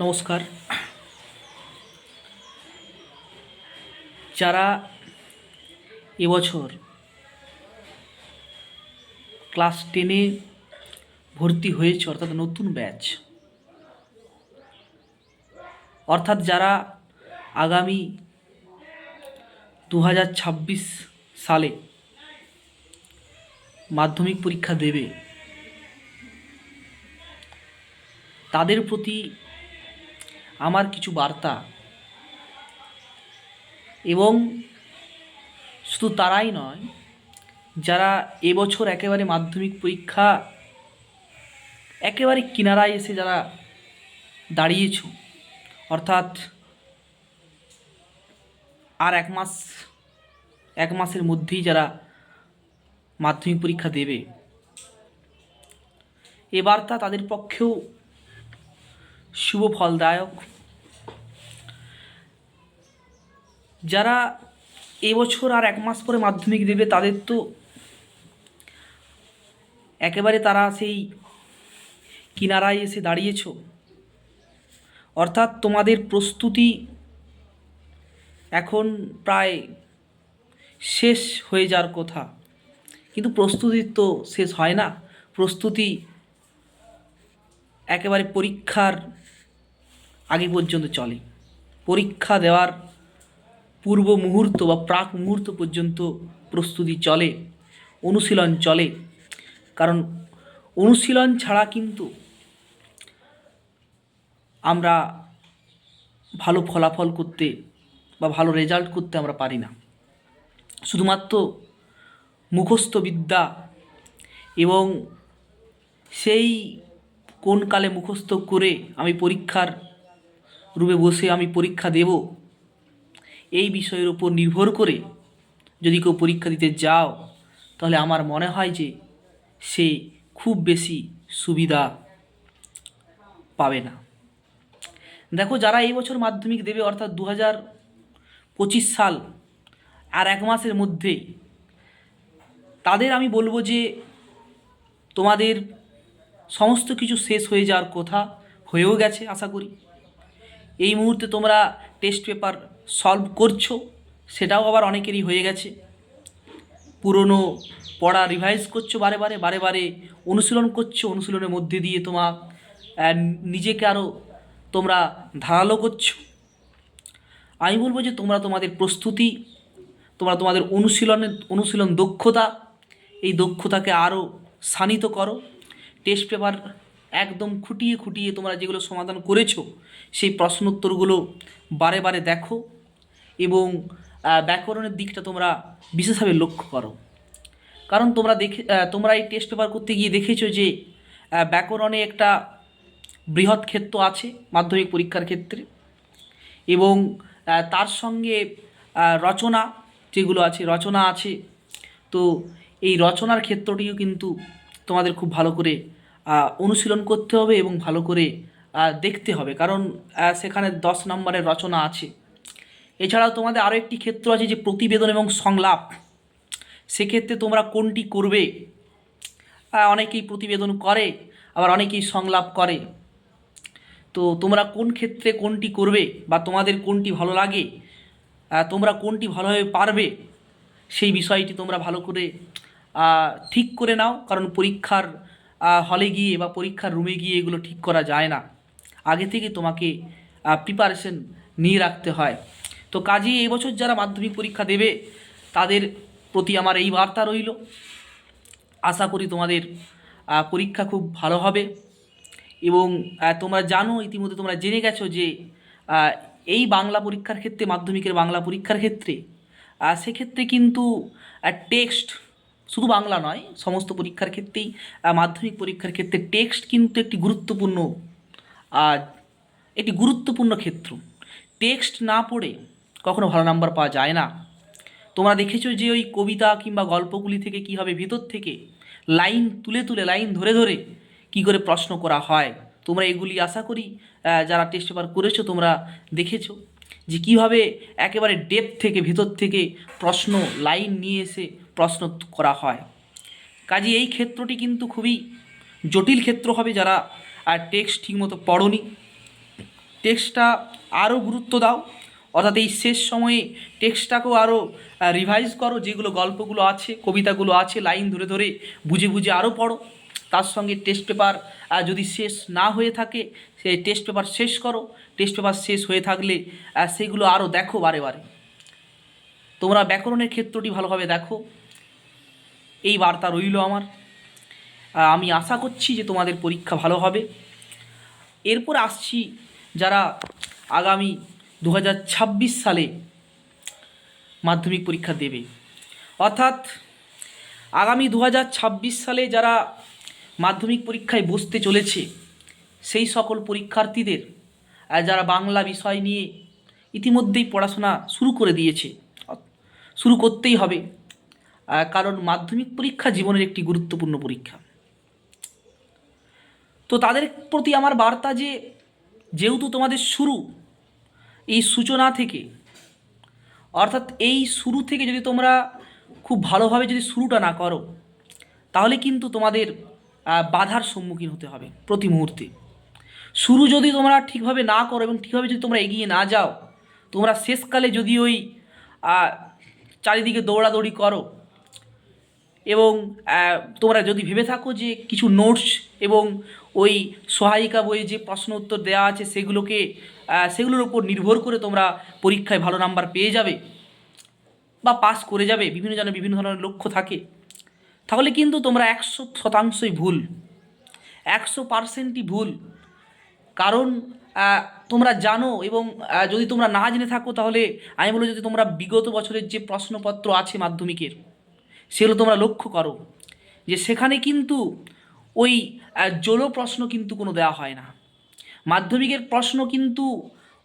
নমস্কার। যারা এবছর ক্লাস 10-এ ভর্তি হয়েছে, অর্থাৎ নতুন ব্যাচ, অর্থাৎ যারা আগামী 2026 সালে মাধ্যমিক পরীক্ষা দেবে, তাদের প্রতি আমার কিছু বার্তা। এবং শুধু তারাই নয়, যারা এবছর একেবারে মাধ্যমিক পরীক্ষা একেবারে কিনারায় এসে যারা দাঁড়িয়েছ, অর্থাৎ আর এক মাসের মধ্যেই যারা মাধ্যমিক পরীক্ষা দেবে, এ বার্তা তাদের পক্ষেও শুভ ফলদায়ক। যারা এবছর আর এক মাস পরে মাধ্যমিক দেবে, তাদের তো একেবারে তারা সেই কিনারায় এসে দাঁড়িয়েছ, অর্থাৎ তোমাদের প্রস্তুতি এখন প্রায় শেষ হয়ে যাওয়ার কথা। কিন্তু প্রস্তুতি তো শেষ হয় না, প্রস্তুতি একেবারে পরীক্ষার আগে পর্যন্ত চলে। পরীক্ষা দেওয়ার পূর্ব মুহূর্ত বা প্রাক মুহূর্ত পর্যন্ত প্রস্তুতি চলে, অনুশীলন চলে। কারণ অনুশীলন ছাড়া কিন্তু আমরা ভালো ফলাফল করতে বা ভালো রেজাল্ট করতে আমরা পারি না। শুধুমাত্র মুখস্থ বিদ্যা এবং সেই কোন কালে মুখস্থ করে আমি পরীক্ষার রুমে বসে আমি পরীক্ষা দেব, এই বিষয়ের উপর নির্ভর করে যদি কেউ পরীক্ষা দিতে যাও, তাহলে আমার মনে হয় যে সে খুব বেশি সুবিধা পাবে না। দেখো, যারা এই বছর মাধ্যমিক দেবে, অর্থাৎ 2025 সাল আর এক মাসের মধ্যেই, তাদের আমি বলবো যে তোমাদের সমস্ত কিছু শেষ হয়ে যাওয়ার কথা, হয়েও গেছে আশা করি। এই মুহূর্তে তোমরা টেস্ট পেপার সলভ করছো, সেটাও আবার অনেকেরই হয়ে গেছে। পুরনো পড়া রিভাইজ করছো, বারে বারে অনুশীলন করছো, অনুশীলনের মধ্যে দিয়ে তোমার নিজেকে আরও তোমরা ধারালো করছো। আমি বলবো যে তোমরা তোমাদের প্রস্তুতি, তোমাদের অনুশীলন দক্ষতা, এই দক্ষতাকে আরও শানিত করো। টেস্ট পেপার একদম খুঁটিয়ে তোমরা যেগুলো সমাধান করেছো, সেই প্রশ্নোত্তরগুলো বারে দেখো এবং ব্যাকরণের দিকটা তোমরা বিশেষভাবে লক্ষ্য করো। কারণ তোমরা এই টেস্ট পেপার করতে গিয়ে দেখেছো যে ব্যাকরণে একটা বৃহৎ ক্ষেত্র আছে মাধ্যমিক পরীক্ষার ক্ষেত্রে, এবং তার সঙ্গে রচনা যেগুলো আছে, রচনা আছে। তো এই রচনার ক্ষেত্রটিও কিন্তু তোমাদের খুব ভালো করে অনুশীলন করতে হবে এবং ভালো করে দেখতে হবে, কারণ সেখানে 10 নম্বরের রচনা আছে। এছাড়াও তোমাদের আরও একটি ক্ষেত্র আছে যে প্রতিবেদন এবং সংলাপ। সেক্ষেত্রে তোমরা কোনটি করবে? অনেকেই প্রতিবেদন করে, আবার অনেকেই সংলাপ করে। তো তোমরা কোন ক্ষেত্রে কোনটি করবে বা তোমাদের কোনটি ভালো লাগে, তোমরা কোনটি ভালোভাবে পারবে, সেই বিষয়টি তোমরা ভালো করে ঠিক করে নাও। কারণ পরীক্ষার হলে গিয়ে বা পরীক্ষার রুমে গিয়ে এগুলো ঠিক করা যায় না, আগে থেকে তোমাকে প্রিপারেশন নিয়ে রাখতে হয়। তো কাজেই এবছর যারা মাধ্যমিক পরীক্ষা দেবে, তাদের প্রতি আমার এই বার্তা রইল। আশা করি তোমাদের পরীক্ষা খুব ভালো হবে। এবং তোমরা জানো, ইতিমধ্যে তোমরা জেনে গেছো যে এই বাংলা পরীক্ষার ক্ষেত্রে, মাধ্যমিকের বাংলা পরীক্ষার ক্ষেত্রে, সেক্ষেত্রে কিন্তু টেক্সট, শুধু বাংলা নয়, সমস্ত পরীক্ষার ক্ষেত্রেই, মাধ্যমিক পরীক্ষার ক্ষেত্রে টেক্সট কিন্তু একটি গুরুত্বপূর্ণ ক্ষেত্র। টেক্সট না পড়ে কখনো ভালো নাম্বার পাওয়া যায় না। তোমরা দেখেছো যে ওই কবিতা কিংবা গল্পগুলি থেকে কীভাবে ভিতর থেকে লাইন তুলে লাইন ধরে কী করে প্রশ্ন করা হয়। তোমরা এগুলি আশা করি যারা টেস্ট পেপার করেছো তোমরা দেখেছো যে কীভাবে একেবারে ডেপথ থেকে, ভিতর থেকে প্রশ্ন লাইন নিয়ে এসে প্রশ্ন করা হয়। কাজে এই ক্ষেত্রটি কিন্তু খুবই জটিল ক্ষেত্র হবে যারা টেক্সট ঠিকমতো পড়োনি। টেক্সটটা আরও গুরুত্ব দাও, অর্থাৎ এই শেষ সময়ে টেক্সটটাকেও আরও রিভাইজ করো, যেগুলো গল্পগুলো আছে, কবিতাগুলো আছে, লাইন ধরে ধরে বুঝে বুঝে আরও পড়ো। তার সঙ্গে টেস্ট পেপার যদি শেষ না হয়ে থাকে সেই টেস্ট পেপার শেষ করো, টেস্ট পেপার শেষ হয়ে থাকলে সেগুলো আরও দেখো বারে বারে। তোমরা ব্যাকরণের ক্ষেত্রটি ভালোভাবে দেখো, এই বার্তা রইল আমার। আমি আশা করছি যে তোমাদের পরীক্ষা ভালো হবে। এরপর আসছি যারা আগামী 2026 সালে মাধ্যমিক পরীক্ষা দেবে, অর্থাৎ আগামী 2026 সালে যারা মাধ্যমিক পরীক্ষায় বসতে চলেছে সেই সকল পরীক্ষার্থীদের যারা বাংলা বিষয় নিয়ে ইতিমধ্যেই পড়াশোনা শুরু করে দিয়েছে, শুরু করতেই হবে, কারণ মাধ্যমিক পরীক্ষা জীবনের একটি গুরুত্বপূর্ণ পরীক্ষা। তো তাদের প্রতি আমার বার্তা যে যেহেতু তোমাদের শুরু, এই সূচনা থেকে, অর্থাৎ এই শুরু থেকে যদি তোমরা খুব ভালোভাবে যদি শুরুটা না করো তাহলে কিন্তু তোমাদের বাধার সম্মুখীন হতে হবে প্রতি মুহূর্তে। শুরু যদি তোমরা ঠিকভাবে না করো এবং ঠিকভাবে যদি তোমরা এগিয়ে না যাও, তোমরা শেষকালে যদি ওই চারিদিকে দৌড়াদৌড়ি করো এবং তোমরা যদি ভেবে থাকো যে কিছু নোটস এবং ওই সহায়িকা বইয়ে যে প্রশ্ন উত্তর দেওয়া আছে সেগুলোর উপর নির্ভর করে তোমরা পরীক্ষায় ভালো নাম্বার পেয়ে যাবে বা পাস করে যাবে, বিভিন্ন জনের বিভিন্ন ধরনের লক্ষ্য থাকে, তাহলে কিন্তু তোমরা 100% ভুল, 100%ই ভুল। কারণ তোমরা জানো, এবং যদি তোমরা না জেনে থাকো তাহলে আমি বলবো যদি তোমরা বিগত বছরের যে প্রশ্নপত্র আছে মাধ্যমিকের সেগুলো তোমরা লক্ষ্য করো, যে সেখানে কিন্তু ওই জোলো প্রশ্ন কিন্তু কোনো দেওয়া হয় না। মাধ্যমিকের প্রশ্ন কিন্তু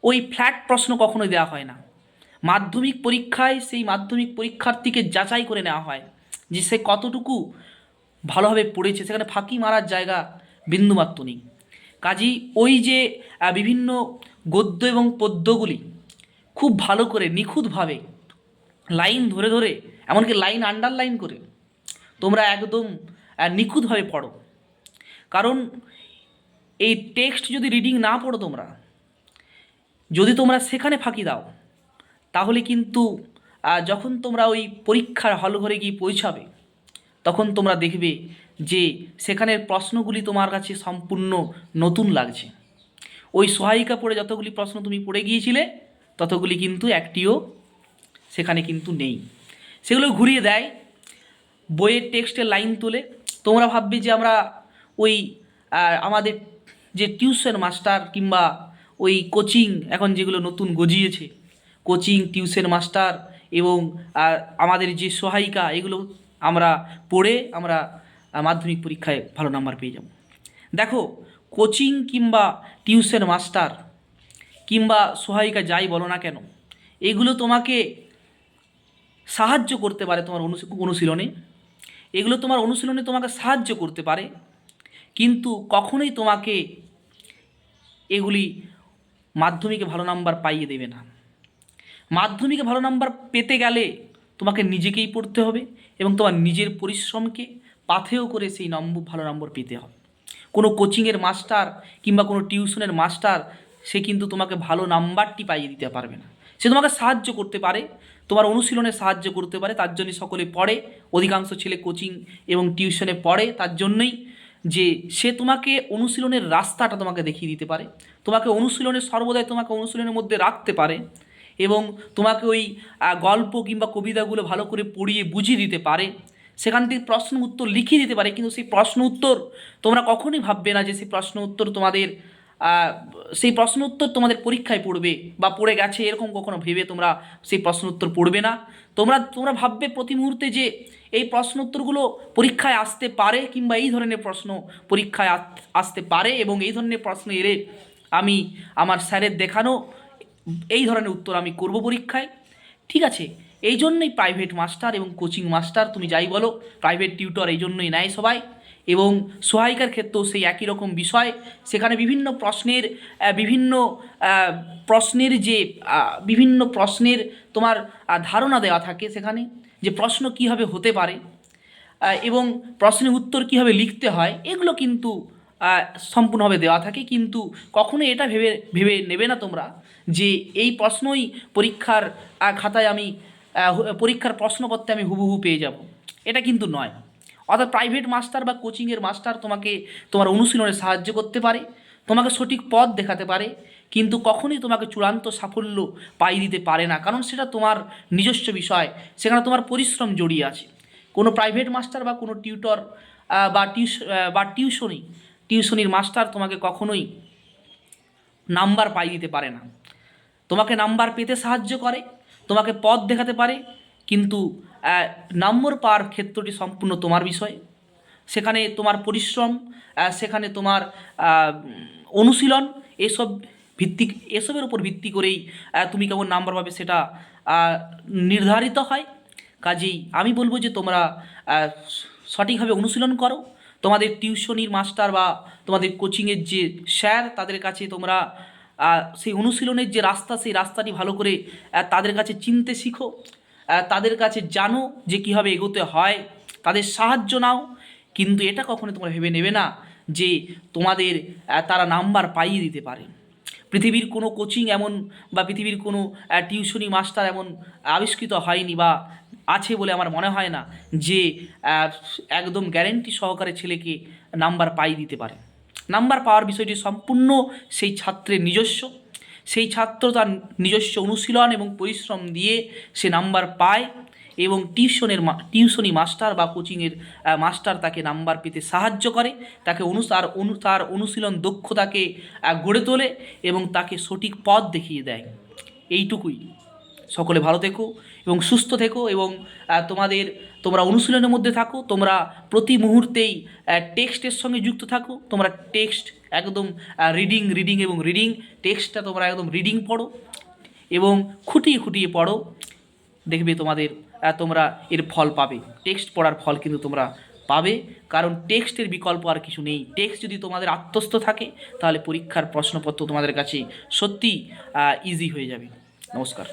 ওই ফ্ল্যাট প্রশ্ন কখনোই দেওয়া হয় না। মাধ্যমিক পরীক্ষায় সেই মাধ্যমিক পরীক্ষার্থীকে যাচাই করে নেওয়া হয় যে সে কতটুকু ভালোভাবে পড়েছে, সেখানে ফাঁকি মারার জায়গা বিন্দুমাত্র নেই। কাজেই ওই যে বিভিন্ন গদ্য এবং পদ্যগুলি খুব ভালো করে নিখুঁতভাবে লাইন ধরে ধরে, এমনকি লাইন আন্ডারলাইন করে তোমরা একদম নিখুঁতভাবে পড়ো। কারণ এই টেক্সট যদি রিডিং না পড়ো তোমরা, যদি তোমরা সেখানে ফাঁকি দাও, তাহলে কিন্তু যখন তোমরা ওই পরীক্ষার হল ঘরে গিয়ে পৌঁছাবে তখন তোমরা দেখবে যে সেখানের প্রশ্নগুলি তোমার কাছে সম্পূর্ণ নতুন লাগছে। ওই সহায়িকা পড়ে যতগুলি প্রশ্ন তুমি পড়ে গিয়েছিলে ততগুলি কিন্তু একটিও সেখানে কিন্তু নেই, সেগুলো ঘুরিয়ে দেয়, বইয়ের টেক্সটের লাইন তুলে। তোমরা ভাববে যে আমরা ওই আমাদের যে টিউশন মাস্টার কিংবা ওই কোচিং এখন যেগুলো নতুন গজিয়েছে, কোচিং, টিউশন মাস্টার এবং আমাদের যে সহায়িকা, এগুলো আমরা পড়ে আমরা মাধ্যমিক পরীক্ষায় ভালো নাম্বার পেয়ে যাব। দেখো, কোচিং কিংবা টিউশন মাস্টার কিংবা সহায়িকা যাই বলো না কেন, এগুলো তোমাকে সাহায্য করতে পারে তোমার অনুশীলনে, এগুলো তোমার অনুশীলনে তোমাকে সাহায্য করতে পারে, কিন্তু কখনোই তোমাকে এগুলি মাধ্যমিকে ভালো নাম্বার পাইয়ে দেবে না। মাধ্যমিকে ভালো নাম্বার পেতে গেলে তোমাকে নিজেকেই পড়তে হবে এবং তোমার নিজের পরিশ্রমকে পাথেয় করে সেই ভালো নম্বর পেতে হবে। কোনো কোচিংয়ের মাস্টার কিংবা কোনো টিউশনের মাস্টার সে কিন্তু তোমাকে ভালো নাম্বারটি পাইয়ে দিতে পারবে না। সে তোমাকে সাহায্য করতে পারে, তোমার অনুশীলনে সাহায্য করতে পারে, তার জন্যই সকলে পড়ে, অধিকাংশ ছেলে কোচিং এবং টিউশনে পড়ে তার জন্যই যে সে তোমাকে অনুশীলনের রাস্তাটা তোমাকে দেখিয়ে দিতে পারে, তোমাকে অনুশীলনের সর্বদাই তোমাকে অনুশীলনের মধ্যে রাখতে পারে এবং তোমাকে ওই গল্প কিংবা কবিতাগুলো ভালো করে পড়িয়ে বুঝিয়ে দিতে পারে, সেখান থেকে প্রশ্ন উত্তর লিখিয়ে দিতে পারে। কিন্তু সেই প্রশ্ন উত্তর তোমরা কখনোই ভাববে না যে সেই প্রশ্ন উত্তর তোমাদের পরীক্ষায় পড়বে বা পড়ে গেছে, এরকম কখনো ভেবে তোমরা সেই প্রশ্ন উত্তর পড়বে না। তোমরা ভাববে প্রতি মুহূর্তে যে এই প্রশ্ন উত্তরগুলো পরীক্ষায় আসতে পারে কিংবা এই ধরনের প্রশ্ন পরীক্ষায় আসতে পারে এবং এই ধরনের প্রশ্ন এলে আমি আমার স্যারের দেখানো এই ধরনের উত্তর আমি করব পরীক্ষায়। ঠিক আছে, এই জন্যই প্রাইভেট মাস্টার এবং কোচিং মাস্টার, তুমি যাই বলো, প্রাইভেট টিউটর এই জন্যই নেয় সবাই। এবং সহায়িকার ক্ষেত্রেও সেই একই রকম বিষয়, সেখানে বিভিন্ন প্রশ্নের তোমার ধারণা দেওয়া থাকে, সেখানে যে প্রশ্ন কীভাবে হতে পারে এবং প্রশ্নের উত্তর কীভাবে লিখতে হয়, এগুলো কিন্তু আহ, সম্পূর্ণভাবে দেওয়া থাকে, কিন্তু কখনো এটা ভেবে ভেবে নেবে না তোমরা যে এই প্রশ্নই পরীক্ষার খাতায় আমি পরীক্ষার প্রশ্নপত্রে আমি হুবহু পেয়ে যাব। এটা কিন্তু নয়। অর্থাৎ প্রাইভেট মাস্টার বা কোচিংয়ের মাস্টার তোমাকে তোমার অনুশীলনে সাহায্য করতে পারে, তোমাকে সঠিক পথ দেখাতে পারে, কিন্তু কখনোই তোমাকে চূড়ান্ত সাফল্য পাইয়ে দিতে পারে না, কারণ সেটা তোমার নিজস্ব বিষয়, সেখানে তোমার পরিশ্রম জড়িয়ে আছে। কোনো প্রাইভেট মাস্টার বা কোনো টিউটর বা টিউশনির মাস্টার তোমাকে কখনোই নাম্বার পাইয়ে দিতে পারে না। তোমাকে নাম্বার পেতে সাহায্য করে, তোমাকে পথ দেখাতে পারে, কিন্তু নম্বর পাওয়ার ক্ষেত্রটি সম্পূর্ণ তোমার বিষয়। সেখানে তোমার পরিশ্রম, সেখানে তোমার অনুশীলন, এসব ভিত্তিক এসবের উপর ভিত্তি করেই তুমি কেমন নাম্বার পাবে সেটা আহ, নির্ধারিত হয়। কাজেই আমি বলবো যে তোমরা আহ, সঠিকভাবে অনুশীলন করো। তোমাদের টিউশনির মাস্টার বা তোমাদের কোচিংয়ের যে স্যার, তাদের কাছে তোমরা সেই অনুশীলনের যে রাস্তা, সেই রাস্তাটি ভালো করে তাদের কাছে চিনতে শিখো, তাদের কাছে জানো যে কীভাবে এগোতে হয়, তাদের সাহায্য নাও। কিন্তু এটা কখনো তোমরা ভেবে নেবে না যে তোমাদের তারা নাম্বার পাইয়ে দিতে পারে। পৃথিবীর কোনো কোচিং এমন বা পৃথিবীর কোনো টিউশনি মাস্টার এমন আবিষ্কৃত হয়নি বা আছে বলে আমার মনে হয় না যে আহ, একদম গ্যারেন্টি সহকারে ছেলেকে নাম্বার পাইয়ে দিতে পারে। নাম্বার পাওয়ার বিষয়টি সম্পূর্ণ সেই ছাত্রের নিজস্ব। সেই ছাত্র তার নিজস্ব অনুশীলন এবং পরিশ্রম দিয়ে সে নাম্বার পায়, এবং টিউশনি মাস্টার বা কোচিংয়ের মাস্টার তাকে নাম্বার পেতে সাহায্য করে, তাকে তার অনুশীলন দক্ষতাকে গড়ে তোলে এবং তাকে সঠিক পথ দেখিয়ে দেয়। এইটুকুই। সকলে ভালো থেকো এবং সুস্থ থেকো, এবং তোমরা অনুশীলনের মধ্যে থাকো। তোমরা প্রতি মুহূর্তেই টেক্সটের সঙ্গে যুক্ত থাকো। তোমরা টেক্সট একদম রিডিং এবং রিডিং, টেক্সটটা তোমরা একদম রিডিং পড়ো এবং খুঁটিয়ে খুঁটিয়ে পড়ো। দেখবে তোমরা এর ফল পাবে। টেক্সট পড়ার ফল কিন্তু তোমরা পাবে, কারণ টেক্সটের বিকল্প আর কিছু নেই। টেক্সট যদি তোমাদের আত্মস্থ থাকে, তাহলে পরীক্ষার প্রশ্নপত্র তোমাদের কাছে সত্যি ইজি হয়ে যাবে। নমস্কার।